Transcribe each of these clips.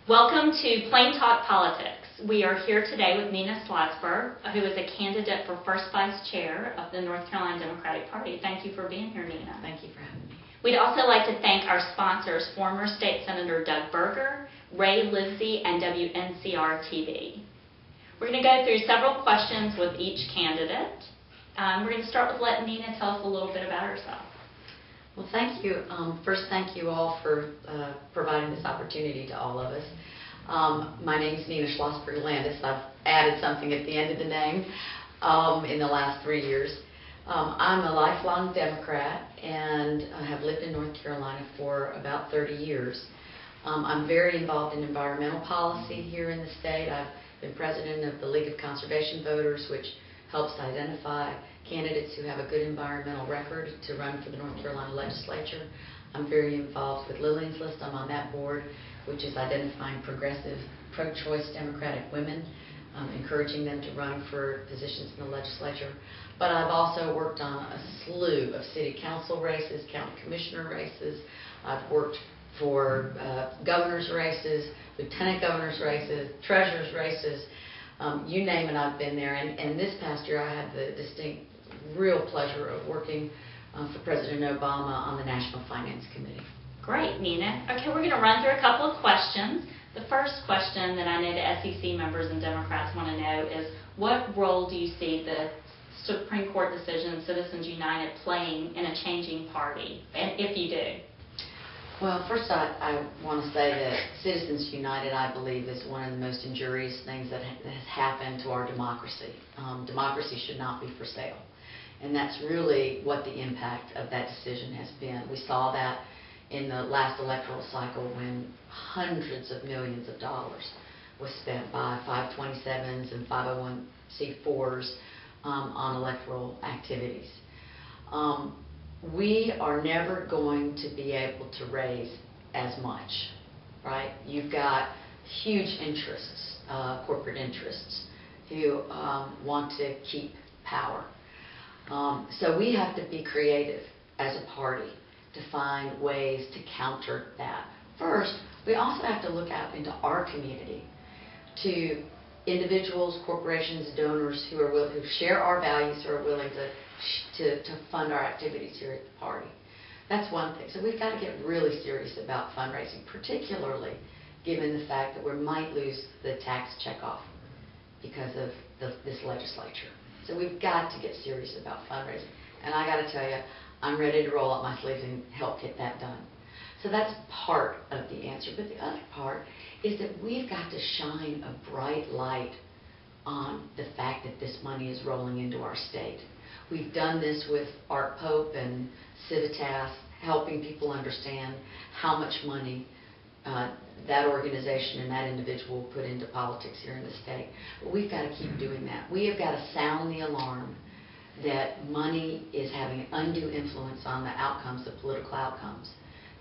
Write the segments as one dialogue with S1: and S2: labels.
S1: Welcome to Plain Talk Politics. We are here today with Nina Szlosberg, who is a candidate for first vice chair of the North Carolina Democratic Party. Thank you for being here, Nina.
S2: Thank you for having me.
S1: We'd also like to thank our sponsors, former State Senator Doug Berger, Ray Livesey, and WNCR-TV. We're going to go through several questions with each candidate. We're going to start with letting Nina tell us a little bit about herself.
S2: Well, thank you. First, thank you all for providing this opportunity to all of us. My name is Nina Szlosberg-Landis. I've added something at the end of the name in the last 3 years. I'm a lifelong Democrat and I have lived in North Carolina for about 30 years. I'm very involved in environmental policy here in the state. I've been president of the League of Conservation Voters, which helps identify candidates who have a good environmental record to run for the North Carolina legislature. I'm very involved with Lillian's List. I'm on that board, which is identifying progressive, pro-choice Democratic women, encouraging them to run for positions in the legislature. But I've also worked on a slew of city council races, county commissioner races. I've worked for governor's races, lieutenant governor's races, treasurer's races. You name it, I've been there. And this past year, I had the distinct, real pleasure of working for President Obama on the National Finance Committee.
S1: Great, Nina. Okay, we're going to run through a couple of questions. The first question that I know the SEC members and Democrats want to know is, what role do you see the Supreme Court decision, Citizens United, playing in a changing party, and if you do?
S2: Well, first I want to say that Citizens United, I believe, is one of the most injurious things that has happened to our democracy. Democracy should not be for sale. And that's really what the impact of that decision has been. We saw that in the last electoral cycle when hundreds of millions of dollars was spent by 527s and 501c4s on electoral activities. We are never going to be able to raise as much, right? You've got huge interests, corporate interests, who want to keep power. So we have to be creative as a party to find ways to counter that. First, we also have to look out into our community, to individuals, corporations, donors who share our values, who are willing to fund our activities here at the party. That's one thing. So we've got to get really serious about fundraising, particularly given the fact that we might lose the tax checkoff because of this legislature. So we've got to get serious about fundraising. And I got to tell you, I'm ready to roll up my sleeves and help get that done. So that's part of the answer. But the other part is that we've got to shine a bright light on the fact that this money is rolling into our state. We've done this with Art Pope and Civitas, helping people understand how much money that organization and that individual put into politics here in the state. But we've got to keep doing that. We have got to sound the alarm that money is having undue influence on the outcomes, the political outcomes.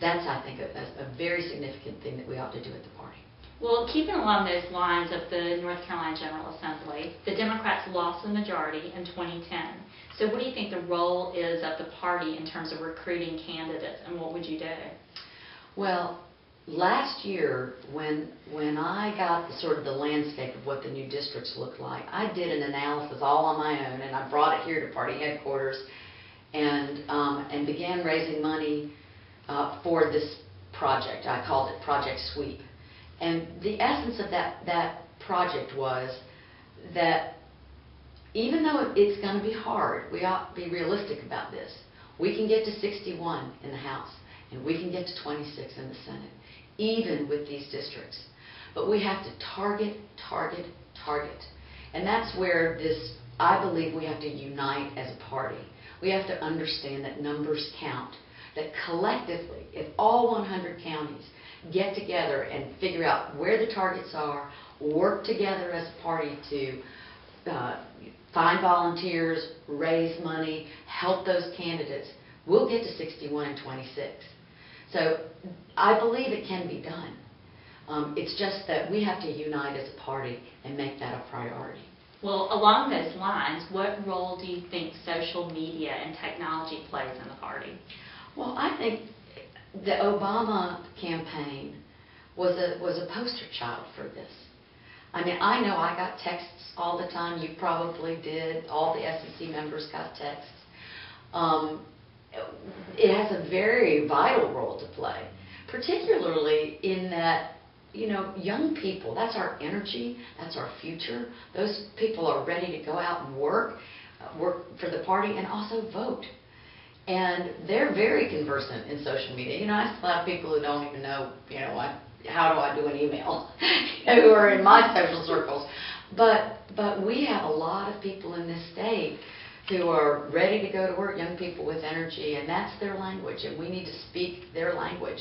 S2: That's, I think, a very significant thing that we ought to do at the party.
S1: Well, keeping along those lines of the North Carolina General Assembly, the Democrats lost the majority in 2010. So what do you think the role is of the party in terms of recruiting candidates, and what would you do?
S2: Well, last year, when I got the landscape of what the new districts looked like, I did an analysis all on my own, and I brought it here to party headquarters and began raising money for this project. I called it Project Sweep. And the essence of that project was that even though it's going to be hard, we ought to be realistic about this. We can get to 61 in the House, and we can get to 26 in the Senate, even with these districts. But we have to target. And that's where I believe we have to unite as a party. We have to understand that numbers count, that collectively, if all 100 counties get together and figure out where the targets are, work together as a party to find volunteers, raise money, help those candidates, we'll get to 61 and 26. So I believe it can be done. It's just that we have to unite as a party and make that a priority.
S1: Well, along those lines, what role do you think social media and technology plays in the party?
S2: Well, I think the Obama campaign was a poster child for this. I mean, I know I got texts all the time. You probably did. All the SEC members got texts. It has a very vital role to play, particularly in that, you know, young people, that's our energy, that's our future. Those people are ready to go out and work for the party and also vote. And they're very conversant in social media. You know, I still have people who don't even know, you know, how do I do an email, who are in my social circles. But we have a lot of people in this state who are ready to go to work, young people with energy, and that's their language, and we need to speak their language.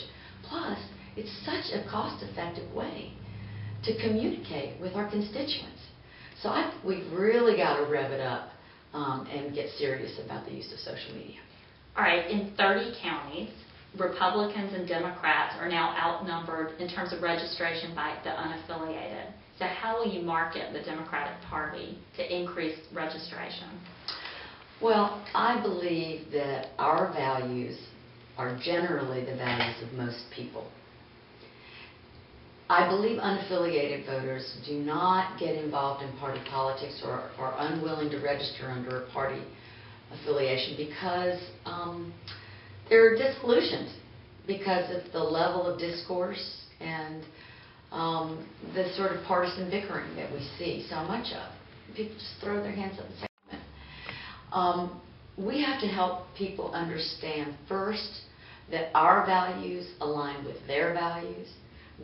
S2: Plus, it's such a cost-effective way to communicate with our constituents. So we've really got to rev it up and get serious about the use of social media.
S1: All right, in 30 counties, Republicans and Democrats are now outnumbered in terms of registration by the unaffiliated. So how will you market the Democratic Party to increase registration?
S2: Well, I believe that our values are generally the values of most people. I believe unaffiliated voters do not get involved in party politics or are unwilling to register under a party affiliation because they're disillusioned because of the level of discourse and the sort of partisan bickering that we see so much of. People just throw their hands up and say, we have to help people understand first that our values align with their values: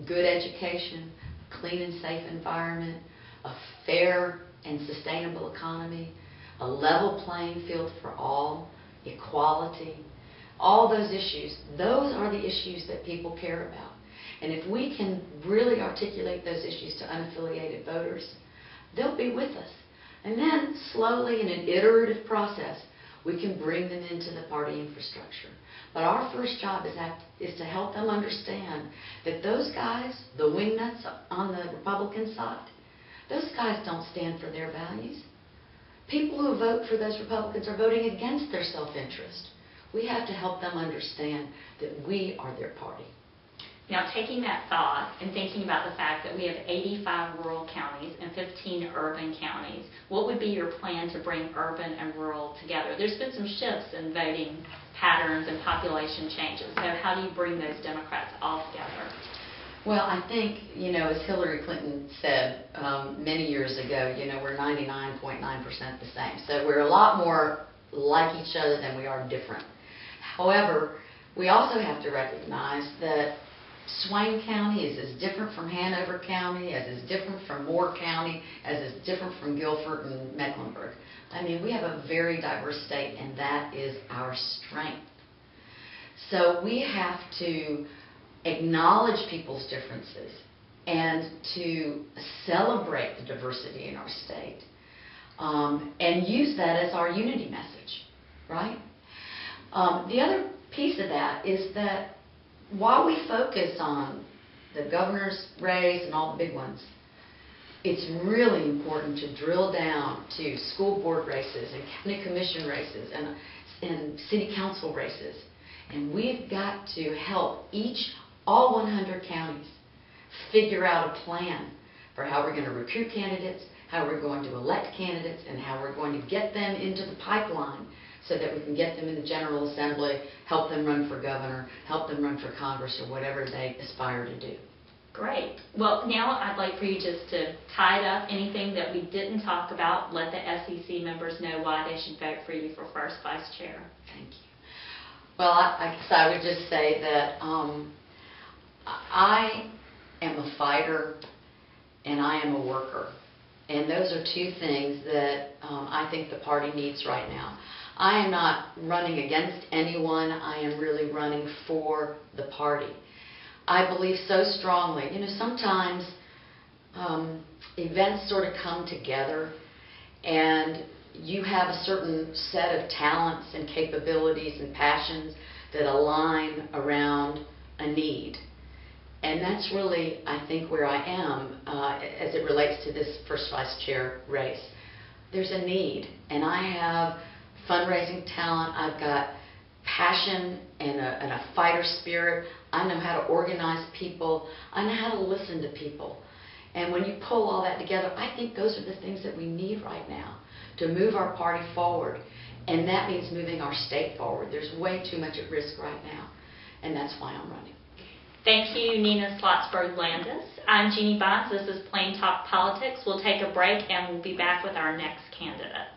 S2: good education, clean and safe environment, a fair and sustainable economy, a level playing field for all, equality. All those issues, those are the issues that people care about. And if we can really articulate those issues to unaffiliated voters, they'll be with us. And then slowly, in an iterative process, we can bring them into the party infrastructure. But our first job is to help them understand that those guys, the wingnuts on the Republican side, those guys don't stand for their values. People who vote for those Republicans are voting against their self-interest. We have to help them understand that we are their party.
S1: Now, taking that thought and thinking about the fact that we have 85 rural counties and 15 urban counties, what would be your plan to bring urban and rural together? There's been some shifts in voting patterns and population changes. So how do you bring those Democrats all together?
S2: Well, I think, you know, as Hillary Clinton said many years ago, you know, we're 99.9% the same. So we're a lot more like each other than we are different. However, we also have to recognize that Swain County is as different from Hanover County, as is different from Moore County, as is different from Guilford and Mecklenburg. I mean, we have a very diverse state, and that is our strength. So we have to acknowledge people's differences and to celebrate the diversity in our state and use that as our unity message, right? The other piece of that is that while we focus on the governor's race and all the big ones, it's really important to drill down to school board races and county commission races and city council races. And we've got to help all 100 counties figure out a plan for how we're going to recruit candidates, how we're going to elect candidates, and how we're going to get them into the pipeline so that we can get them in the General Assembly, help them run for governor, help them run for Congress, or whatever they aspire to do.
S1: Great. Well, now I'd like for you just to tie it up, anything that we didn't talk about, let the SEC members know why they should vote for you for first vice chair.
S2: Thank you. Well, I guess I would just say that I am a fighter and I am a worker. And those are two things that I think the party needs right now. I am not running against anyone. I am really running for the party. I believe so strongly. You know, sometimes events sort of come together and you have a certain set of talents and capabilities and passions that align around a need. And that's really, I think, where I am as it relates to this first vice chair race. There's a need, and I have fundraising talent. I've got passion and a fighter spirit. I know how to organize people. I know how to listen to people. And when you pull all that together, I think those are the things that we need right now to move our party forward. And that means moving our state forward. There's way too much at risk right now. And that's why I'm running.
S1: Thank you, Nina Szlosberg-Landis. I'm Jeanne. This is Plain Talk Politics. We'll take a break and we'll be back with our next candidate.